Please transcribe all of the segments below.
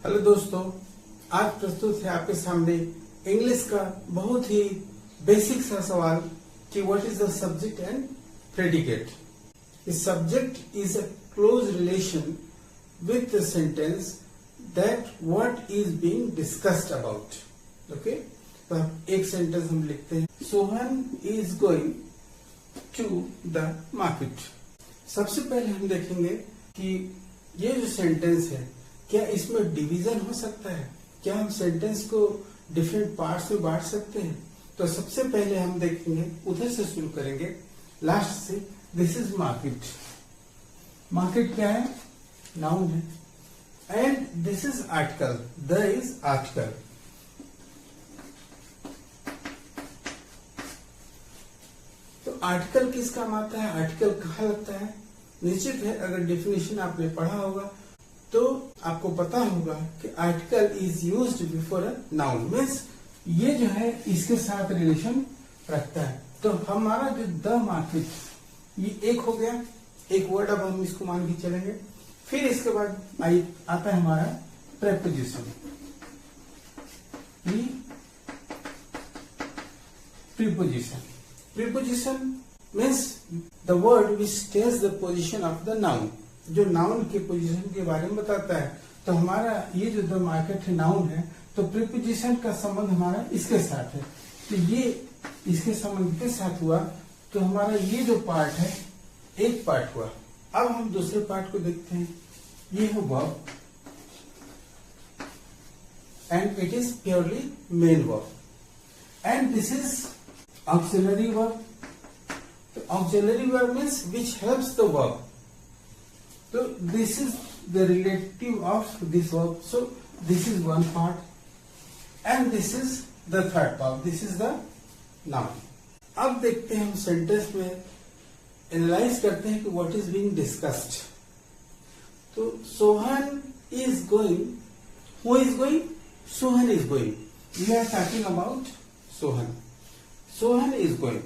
Hello दोस्तों, आज प्रस्तुत है आपके सामने इंग्लिश का बहुत ही बेसिक सा सवाल कि what is the subject and predicate. इस subject is a close relation with the sentence that what is being discussed about. Okay, तो एक सेंटेंस हम लिखते हैं, Sohan is going to the market. सबसे पहले हम देखेंगे कि ये जो सेंटेंस है क्या इसमें डिवीजन हो सकता है, क्या हम सेंटेंस को डिफरेंट पार्ट्स में बांट सकते हैं। तो सबसे पहले हम देखेंगे, उधर से शुरू करेंगे लास्ट से। This is market. मार्केट क्या है? नाउन है। And this is article, the is article. तो आर्टिकल किस काम आता है, आर्टिकल कहाँ लगता है? निश्चित है, अगर डेफिनेशन आपने पढ़ा होगा तो आपको पता होगा कि article is used before a noun. Means ये जो है इसके साथ रिलेशन रखता है। तो हमारा जो द मार्केट ये एक हो गया, एक वर्ड। अब हम इसको मान के चलेंगे। फिर इसके बाद आता है हमारा preposition. Preposition means the word which tells the position of the noun, जो नाउन के पोजीशन के बारे में बताता है। तो हमारा ये जो द मार्केट है नाउन है, तो प्रीपोजिशन का संबंध हमारा इसके साथ है। तो ये इसके संबंध के साथ हुआ, तो हमारा ये जो पार्ट है एक पार्ट हुआ। अब हम दूसरे पार्ट को देखते हैं। ये है verb and it is purely main verb and this is auxiliary verb. तो auxiliary verb means which helps the verb. So this is the relative of this verb. So this is one part and this is the third part. This is the noun. अब देखते हैं हम sentence में analyse करते हैं कि what is being discussed. तो Sohan is going. Who is going? Sohan is going. We are talking about Sohan. Sohan is going.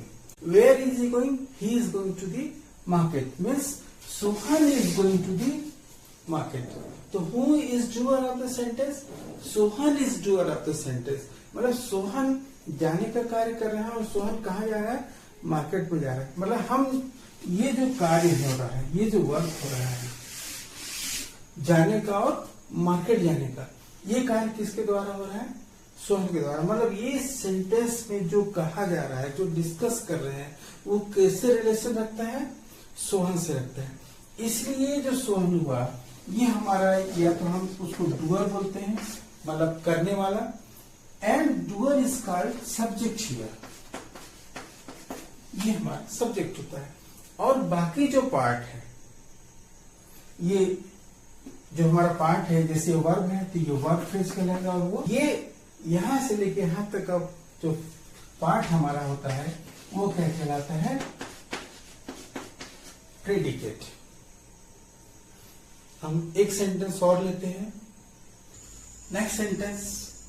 Where is he going? He is going to the market. Means Sohan is going to the market. तो who is doer of the sentence? Sohan is doer of the sentence. मतलब सोहन जाने का कार्य कर रहा है और सोहन कहाँ जा रहा है? मार्केट में जा रहा है। मतलब हम ये जो कार्य हो रहा है, ये जो वर्क हो रहा है जाने का और मार्केट जाने का, ये कार्य किसके द्वारा हो रहा है? सोहन के द्वारा। मतलब ये सेंटेंस में जो कहा जा रहा है, जो डिस्कस कर रहे हैं, वो कैसे रिलेशन रखता है? सोहन से रखता है। इसलिए जो सोहन हुआ ये हमारा, या तो हम उसको डूअर बोलते हैं, मतलब करने वाला। And doer is called subject here. ये हमारा सब्जेक्ट होता है। और बाकी जो पार्ट है, ये जो हमारा पार्ट है, जैसे वर्ब है तो ये वर्ब फ्रेज कहलाएगा। और वो ये यहां से लेके यहां तक का जो पार्ट हमारा होता है वो क्या कहलाता है? प्रेडिकेट। हम एक सेंटेंस और लेते हैं। Next sentence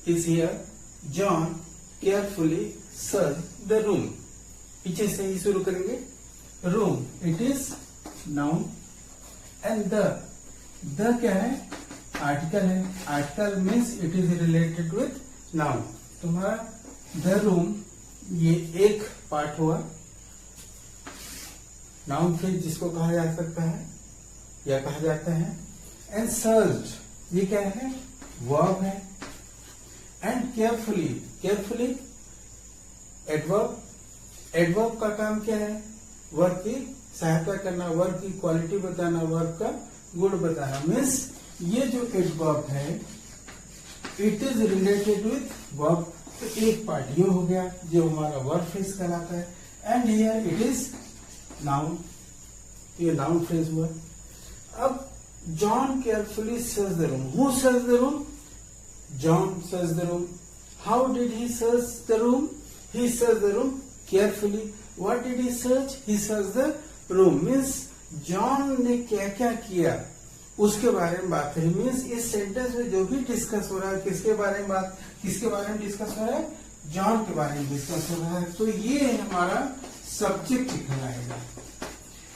is here, John carefully search the room. पीछे से ही शुरू करेंगे। Room it is noun and the क्या है? आर्टिकल है। Article means it is related with noun. तो हमारा द रूम ये एक पार्ट हुआ, नाउन फ्रेज जिसको कहा जा सकता है या कहा जाता है। एंड सर्च्ड ये क्या है? वर्ब है। And carefully adverb. एडवर्ब का काम क्या है? वर्ब की सहायता करना, वर्ब की क्वालिटी बताना, वर्ब का गुण बताना। मीन्स ये जो एडवर्ब है it is related with verb. तो एक पार्ट ये हो गया जो हमारा वर्ब फ्रेज कहलाता है। And here it is noun, ये नाउन फ्रेज हुआ। अब John carefully search the room. Who search the room? John search the room. How did he search the room? He search the room carefully. What did he search? He search the room. Means John ने क्या क्या किया उसके बारे में बात है। Means इस सेंटेंस में जो भी डिस्कस हो रहा है किसके बारे में डिस्कस हो रहा है? जॉन के बारे में डिस्कस हो रहा है। तो ये हमारा सब्जेक्ट कहलाएगा।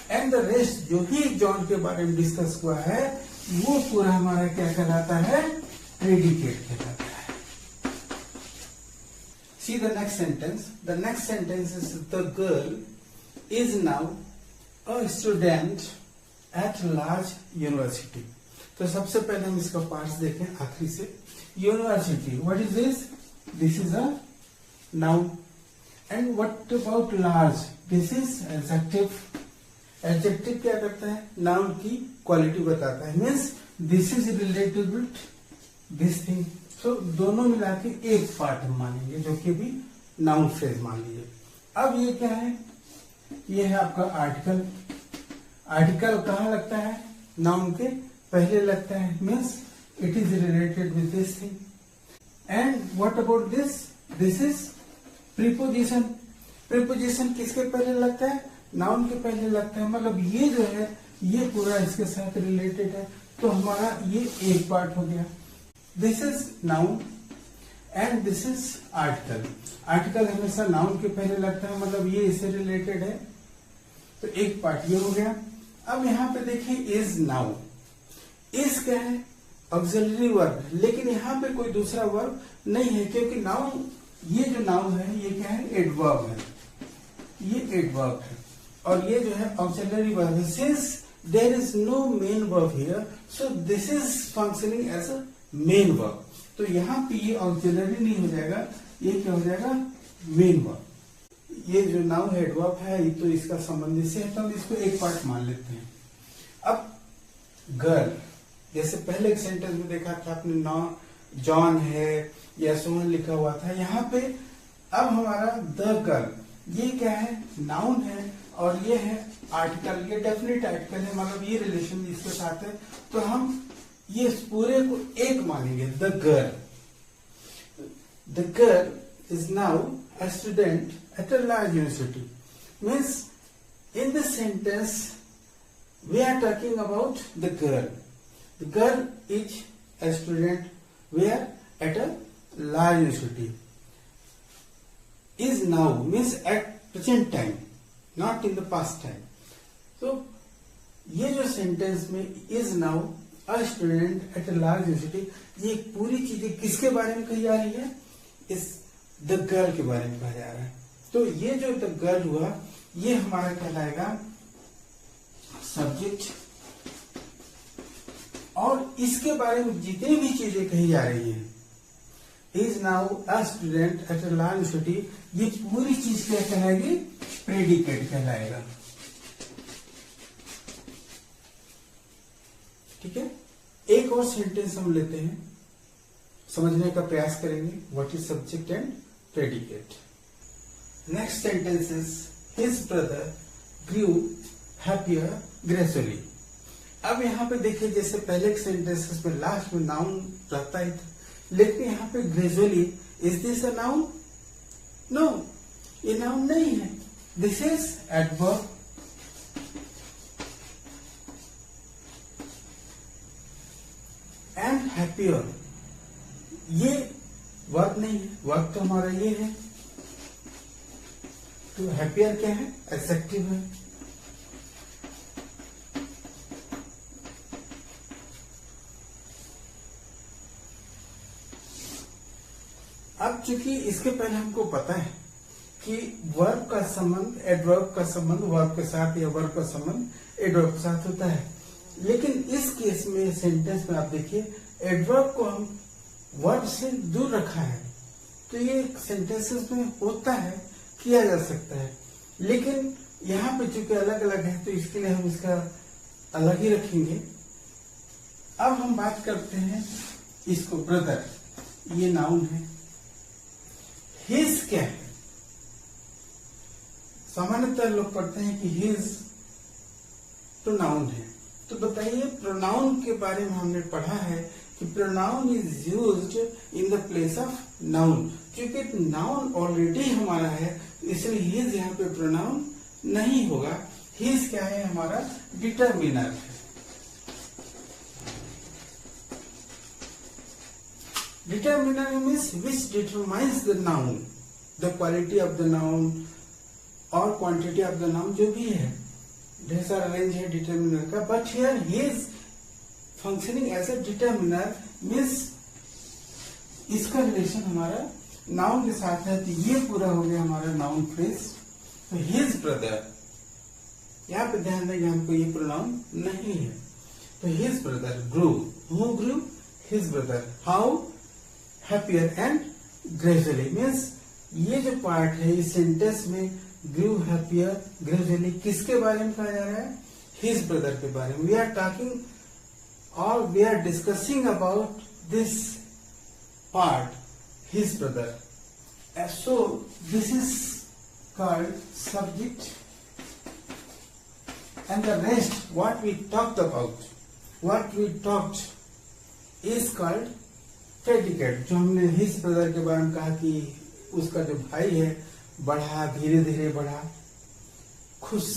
एंड द रेस्ट जो भी जॉन के बारे में डिस्कस हुआ है वो पूरा हमारा क्या कहलाता है? प्रेडिकेट कहलाता है। See the next sentence. The next sentence is the girl is now a student at large university. तो सबसे पहले हम इसका पार्ट्स देखें आखिरी से। University, what is this? This is a noun. And what about large? This is adjective. Adjective क्या करता है? नाउन की क्वालिटी बताता है, means this is related with this thing. तो दोनों मिला के एक पार्ट हम मानेंगे, जो कि भी नाउन फ्रेज मान लीजिए। अब ये क्या है? ये है आपका आर्टिकल। आर्टिकल कहाँ लगता है? नाउन के पहले लगता है, means it is related with this thing. And what about this? This is preposition. Preposition किसके पहले लगता है? नाउन के पहले लगता है। मतलब ये जो है ये पूरा इसके साथ रिलेटेड है, तो हमारा ये एक पार्ट हो गया। This is noun and this is article. Article हमेशा नाउन के पहले लगता है, मतलब ये इससे रिलेटेड है, तो एक पार्ट ये हो गया। अब यहाँ पे देखिए इज नाउन। इज क्या है? ऑक्सिलरी वर्ब, लेकिन यहाँ पे कोई दूसरा वर्ब नहीं है, क्योंकि नाउन, ये जो नाउन है ये क्या है? एडवर्ब है। ये एडवर्ब है और ये जो है ऑक्सिलरी वर्ब है। Since there is no main verb here, so this is functioning as a main verb. तो यहाँ पे ये ऑक्सिलरी नहीं हो जाएगा, ये क्या हो जाएगा? Main verb. ये जो नाउन एडवर्ब है तो इसका संबंध इससे है, तो हम इसको एक पार्ट मान लेते हैं। अब गर्ल, जैसे पहले एक सेंटेंस में देखा था आपने, नाउ जॉन है या सोहन लिखा हुआ था, यहाँ पे अब हमारा द गर्ल, ये क्या है? नाउन है और ये है आर्टिकल। ये डेफिनेट आर्टिकल है, मतलब ये रिलेशन इसके साथ है, तो हम ये पूरे को एक मानेंगे, the girl. The girl is now a student at a large university. Means in this sentence we are talking about the girl. The girl is a student where at a large university. Is now means at present time, not in the past time. So ये जो sentence में is now a student at a large university, ये पूरी चीजें किसके बारे में कही जा रही है? इस द गर्ल के बारे में कहा जा रहा है। तो ये जो द गर्ल हुआ, ये हमारा कहलाएगा सब्जेक्ट, और इसके बारे में जितनी भी चीजें कही जा रही है, is now a student at a large university, ये पूरी चीज क्या कहलाएगी? प्रेडिकेट कहलाएगा। ठीक है, एक और सेंटेंस हम लेते हैं, समझने का प्रयास करेंगे। What is subject and predicate. Next sentence is his brother grew happier gradually. अब यहाँ पे देखिए, जैसे पहले के सेंटेंसेस में लास्ट में नाउन रहता ही था, लेकिन यहाँ पे gradually, is this a noun? No, ये नाउन नहीं है, this is adverb. And happier, ये वर्ब नहीं है, वर्ब तो हमारा ये है, तो हैप्पियर क्या है? एडजेक्टिव है। अब चूंकि इसके पहले हमको पता है कि वर्ब का संबंध एडवर्ब का संबंध वर्ब के साथ या वर्ब का संबंध एडवर्ब के साथ होता है, लेकिन इस केस में सेंटेंस में आप देखिए एडवर्ब को हम वर्ब से दूर रखा है, तो ये सेंटेंसेस में होता है, किया जा सकता है, लेकिन यहाँ पे चूंकि अलग अलग है तो इसके लिए हम इसका अलग ही रखेंगे। अब हम बात करते हैं इसको, ब्रदर, ये नाउन है, हिज क्या है? सामान्यतः लोग पढ़ते हैं कि हिज प्रोनाउन है, तो बताइए प्रोनाउन के बारे में हमने पढ़ा है कि pronoun is used in the place of noun. क्योंकि नाउन ऑलरेडी हमारा है, इसलिए हिज यहाँ पे प्रोनाउन नहीं होगा। हिज क्या है? हमारा डिटरमिनर है। Determiner means which determines the noun, the quality of the noun और क्वांटिटी ऑफ द नाउन, जो भी है, ढेर सारा रेंज है डिटरमिनर का, but here his functioning as a determiner means इसका रिलेशन हमारा नाउन के साथ है, तो ये पूरा हो गया हमारा नाउन फ्रेज। तो हिज ब्रदर, यहाँ पे ध्यान देंगे हमको ये प्रोनाउन नहीं है। तो his brother grew, who grew? His brother. How? Happier and gradually. Means ये जो पार्ट है इस सेंटेंस में ग्रू, हैप्पियर, ग्रेजुअली किसके बारे में कहा जा रहा है? हिज ब्रदर के बारे में। वी आर टॉकिंग और we are discussing about this part, his brother. So this is called subject, and the rest what we talked about, is called predicate. जो हमने his brother के बारे में कहा कि उसका जो भाई है बढ़ा, धीरे धीरे बढ़ा, खुश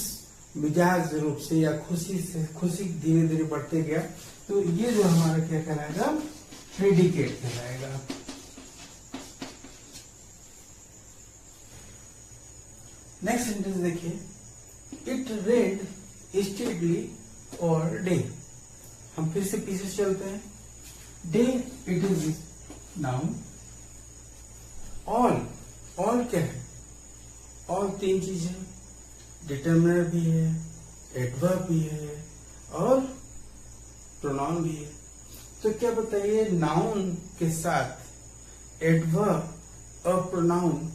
मिजाज रूप से या खुशी धीरे धीरे बढ़ते गया, तो ये जो हमारा क्या कहलाएगा? प्रेडिकेट कहलाएगा। नेक्स्ट सेंटेंस देखिए, इट रेड स्टेडली और डे। हम फिर से पीछे चलते हैं। Day it is noun. All क्या है? ऑल तीन चीजें, डिटर्मिनर भी है, एडवर्ब भी है और प्रोनाउन भी है। तो क्या बताइए, नाउन के साथ एडवर्ब और प्रोनाउन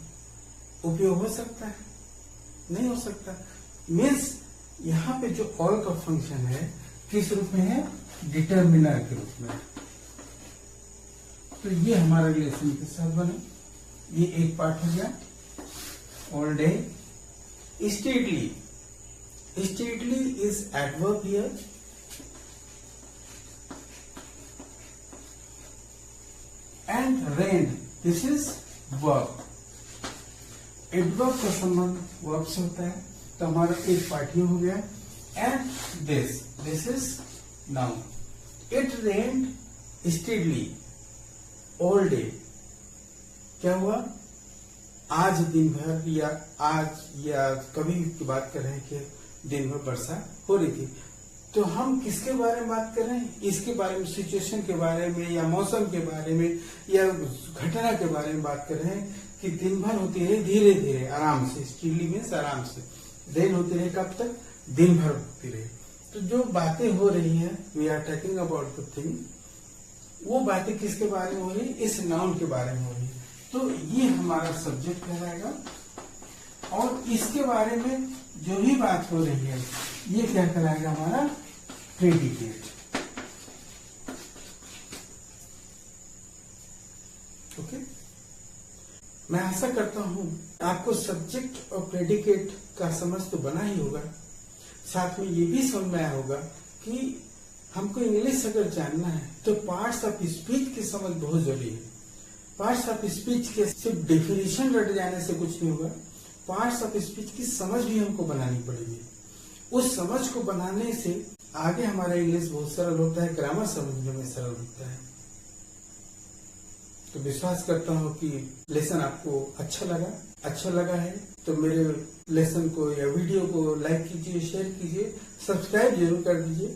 उपयोग हो सकता है? नहीं हो सकता। मीन्स यहाँ पे जो ऑल का फंक्शन है किस रूप में है? डिटर्मिनर के रूप में। तो ये हमारा रिलेशन के साथ बना, ये एक पार्ट हो गया। All day. Steadily is adverb here. And rain, this is verb. Adverb का संबंध वर्ब से होता है, तो हमारा एक पार्ट ये हो गया। And this is noun. It rained steadily all day. क्या हुआ? आज दिन भर या आज या कभी की बात कर रहे हैं कि दिन भर वर्षा हो रही थी। तो हम किसके बारे में बात कर रहे हैं? इसके बारे में, सिचुएशन के बारे में या मौसम के बारे में या घटना के बारे में बात कर रहे हैं कि दिन भर होती रही धीरे धीरे आराम से। स्टीडली मीन्स आराम से। रेन होती रही कब तक? दिन भर होती रही। तो जो बातें हो रही हैं, we are talking about the thing, वो बातें किसके बारे में हो रही? इस नाउन के बारे में हो रही। तो ये हमारा सब्जेक्ट कहलाएगा और इसके बारे में जो भी बात हो रही है ये क्या कहलाएगा? हमारा प्रेडिकेट। ओके, मैं आशा करता हूं आपको सब्जेक्ट और प्रेडिकेट का समझ तो बना ही होगा। साथ में ये भी समझ में आया होगा कि हमको इंग्लिश अगर जानना है तो पार्ट्स ऑफ स्पीच की समझ बहुत जरूरी है। पार्ट्स ऑफ स्पीच के सिर्फ डेफिनेशन रट जाने से कुछ नहीं होगा। पार्ट्स ऑफ स्पीच की समझ भी हमको बनानी पड़ेगी। उस समझ को बनाने से आगे हमारा इंग्लिश बहुत सरल होता है, ग्रामर समझने में सरल होता है। तो विश्वास करता हूँ कि लेसन आपको अच्छा लगा है तो मेरे लेसन को या वीडियो को लाइक कीजिए, शेयर कीजिए, सब्सक्राइब जरूर कर दीजिए।